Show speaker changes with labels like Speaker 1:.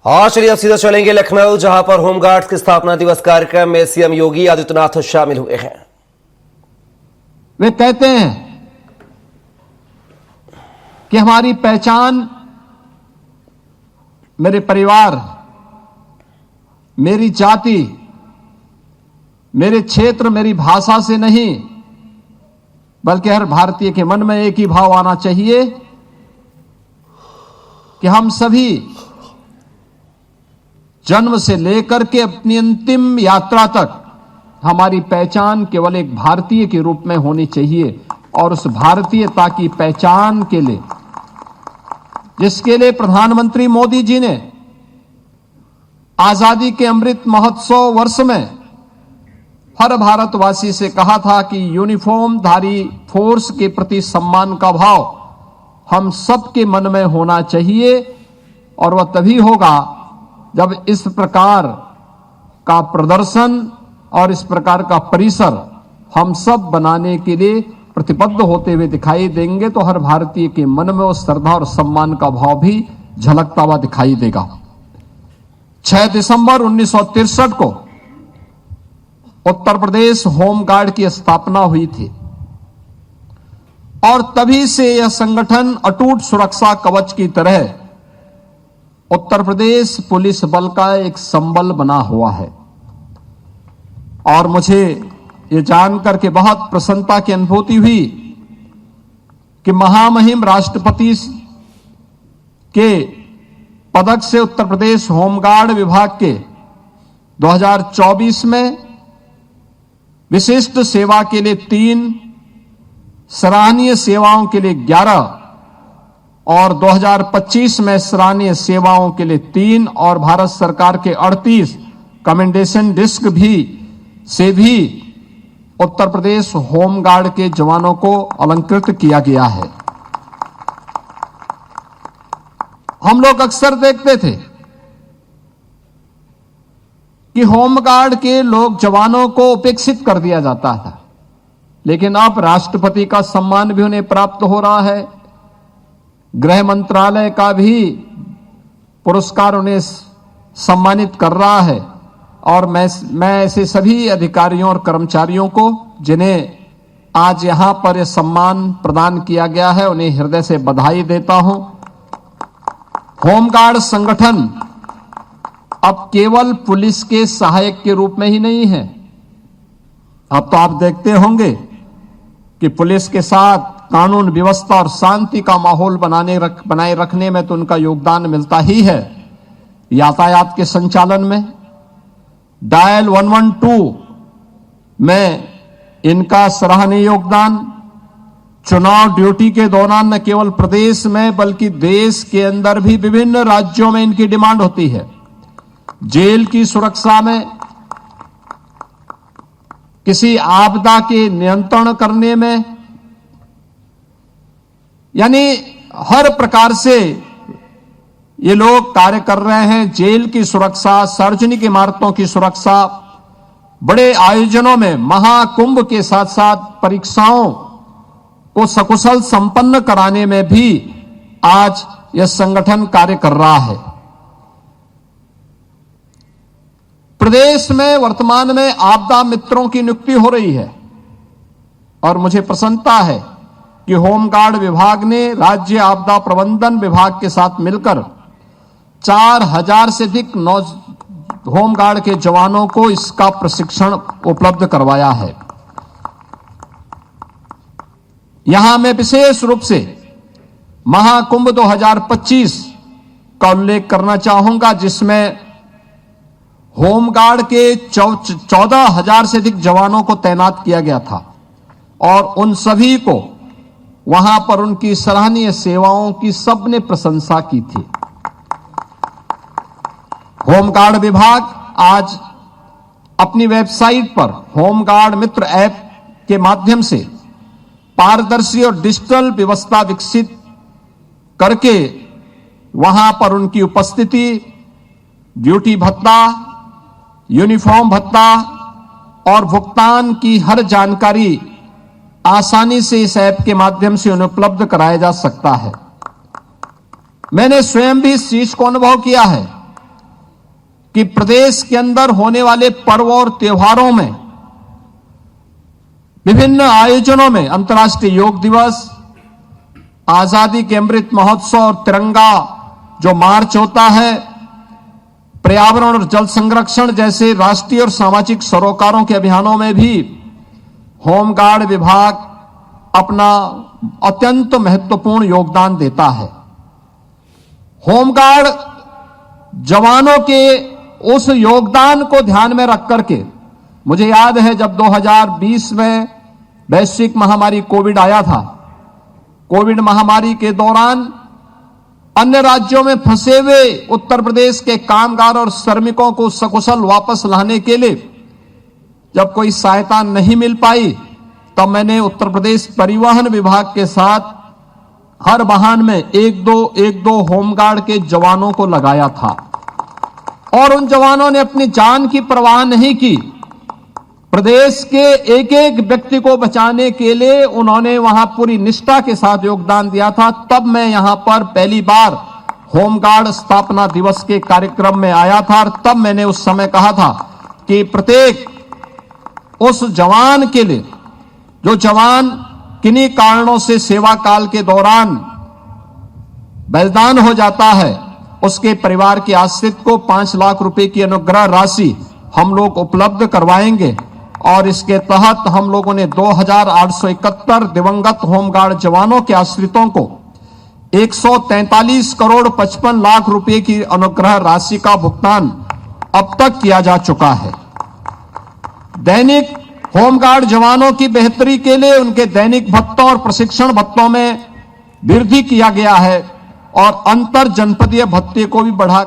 Speaker 1: और चलिए अब सीधा चलेंगे लखनऊ, जहां पर होमगार्ड्स के स्थापना दिवस कार्यक्रम में सीएम योगी आदित्यनाथ शामिल हुए हैं।
Speaker 2: वे कहते हैं कि हमारी पहचान मेरे परिवार, मेरी जाति, मेरे क्षेत्र, मेरी भाषा से नहीं, बल्कि हर भारतीय के मन में एक ही भाव आना चाहिए कि हम सभी जन्म से लेकर के अपनी अंतिम यात्रा तक हमारी पहचान केवल एक भारतीय के रूप में होनी चाहिए। और उस भारतीयता की पहचान के लिए, जिसके लिए प्रधानमंत्री मोदी जी ने आजादी के अमृत महोत्सव वर्ष में हर भारतवासी से कहा था कि यूनिफॉर्म धारी फोर्स के प्रति सम्मान का भाव हम सबके मन में होना चाहिए। और वह तभी होगा जब इस प्रकार का प्रदर्शन और इस प्रकार का परिसर हम सब बनाने के लिए प्रतिबद्ध होते हुए दिखाई देंगे, तो हर भारतीय के मन में उस श्रद्धा और सम्मान का भाव भी झलकता हुआ दिखाई देगा। 6 दिसंबर 1963 को उत्तर प्रदेश होमगार्ड की स्थापना हुई थी और तभी से यह संगठन अटूट सुरक्षा कवच की तरह उत्तर प्रदेश पुलिस बल का एक संबल बना हुआ है। और मुझे ये जानकर के बहुत प्रसन्नता की अनुभूति हुई कि महामहिम राष्ट्रपति के पदक से उत्तर प्रदेश होमगार्ड विभाग के 2024 में विशिष्ट सेवा के लिए 3, सराहनीय सेवाओं के लिए 11 और 2025 में सराहनीय सेवाओं के लिए 3 और भारत सरकार के 38 कमेंडेशन डिस्क से भी उत्तर प्रदेश होमगार्ड के जवानों को अलंकृत किया गया है। हम लोग अक्सर देखते थे कि होमगार्ड के लोग जवानों को उपेक्षित कर दिया जाता था, लेकिन अब राष्ट्रपति का सम्मान भी उन्हें प्राप्त हो रहा है। गृह मंत्रालय का भी पुरस्कार उन्हें सम्मानित कर रहा है। और मैं ऐसे सभी अधिकारियों और कर्मचारियों को जिन्हें आज यहां पर यह सम्मान प्रदान किया गया है, उन्हें हृदय से बधाई देता हूं। होमगार्ड संगठन अब केवल पुलिस के सहायक के रूप में ही नहीं है। अब तो आप देखते होंगे कि पुलिस के साथ कानून व्यवस्था और शांति का माहौल बनाए रखने में तो उनका योगदान मिलता ही है। यातायात के संचालन में, डायल 112 में इनका सराहनीय योगदान, चुनाव ड्यूटी के दौरान न केवल प्रदेश में बल्कि देश के अंदर भी विभिन्न राज्यों में इनकी डिमांड होती है। जेल की सुरक्षा में, किसी आपदा के नियंत्रण करने में, यानी हर प्रकार से ये लोग कार्य कर रहे हैं। जेल की सुरक्षा, सार्वजनिक इमारतों की सुरक्षा, बड़े आयोजनों में महाकुंभ के साथ साथ परीक्षाओं को सकुशल संपन्न कराने में भी आज यह संगठन कार्य कर रहा है। प्रदेश में वर्तमान में आपदा मित्रों की नियुक्ति हो रही है और मुझे प्रसन्नता है कि होमगार्ड विभाग ने राज्य आपदा प्रबंधन विभाग के साथ मिलकर 4000 से अधिक होमगार्ड के जवानों को इसका प्रशिक्षण उपलब्ध करवाया है। यहां मैं विशेष रूप से महाकुंभ 2025 का उल्लेख करना चाहूंगा, जिसमें होमगार्ड के 14,000 से अधिक जवानों को तैनात किया गया था और उन सभी को वहां पर उनकी सराहनीय सेवाओं की सबने प्रशंसा की थी। होमगार्ड विभाग आज अपनी वेबसाइट पर होमगार्ड मित्र ऐप के माध्यम से पारदर्शी और डिजिटल व्यवस्था विकसित करके वहां पर उनकी उपस्थिति, ड्यूटी भत्ता, यूनिफॉर्म भत्ता और भुगतान की हर जानकारी आसानी से इस ऐप के माध्यम से उन्हें उपलब्ध कराया जा सकता है। मैंने स्वयं भी इस चीज को अनुभव किया है कि प्रदेश के अंदर होने वाले पर्व और त्योहारों में, विभिन्न आयोजनों में, अंतर्राष्ट्रीय योग दिवस, आजादी के अमृत महोत्सव और तिरंगा जो मार्च होता है, पर्यावरण और जल संरक्षण जैसे राष्ट्रीय और सामाजिक सरोकारों के अभियानों में भी होमगार्ड विभाग अपना अत्यंत महत्वपूर्ण योगदान देता है। होमगार्ड जवानों के उस योगदान को ध्यान में रख करके मुझे याद है जब 2020 में वैश्विक महामारी कोविड आया था, कोविड महामारी के दौरान अन्य राज्यों में फंसे हुए उत्तर प्रदेश के कामगार और श्रमिकों को सकुशल वापस लाने के लिए जब कोई सहायता नहीं मिल पाई, तब मैंने उत्तर प्रदेश परिवहन विभाग के साथ हर वाहन में एक दो होमगार्ड के जवानों को लगाया था और उन जवानों ने अपनी जान की परवाह नहीं की। प्रदेश के एक एक व्यक्ति को बचाने के लिए उन्होंने वहां पूरी निष्ठा के साथ योगदान दिया था। तब मैं यहां पर पहली बार होमगार्ड स्थापना दिवस के कार्यक्रम में आया था और तब मैंने उस समय कहा था कि प्रत्येक उस जवान के लिए, जो जवान किन्हीं कारणों से सेवा काल के दौरान बलिदान हो जाता है, उसके परिवार के आश्रित को 5 लाख रुपए की अनुग्रह राशि हम लोग उपलब्ध करवाएंगे और इसके तहत हम लोगों ने 2871 दिवंगत होमगार्ड जवानों के आश्रितों को 143 करोड़ 55 लाख रुपए की अनुग्रह राशि का भुगतान अब तक किया जा चुका है। दैनिक होमगार्ड जवानों की बेहतरी के लिए उनके दैनिक भत्तों और प्रशिक्षण भत्तों में वृद्धि किया गया है और अंतर जनपदीय भत्ते को भी बढ़ा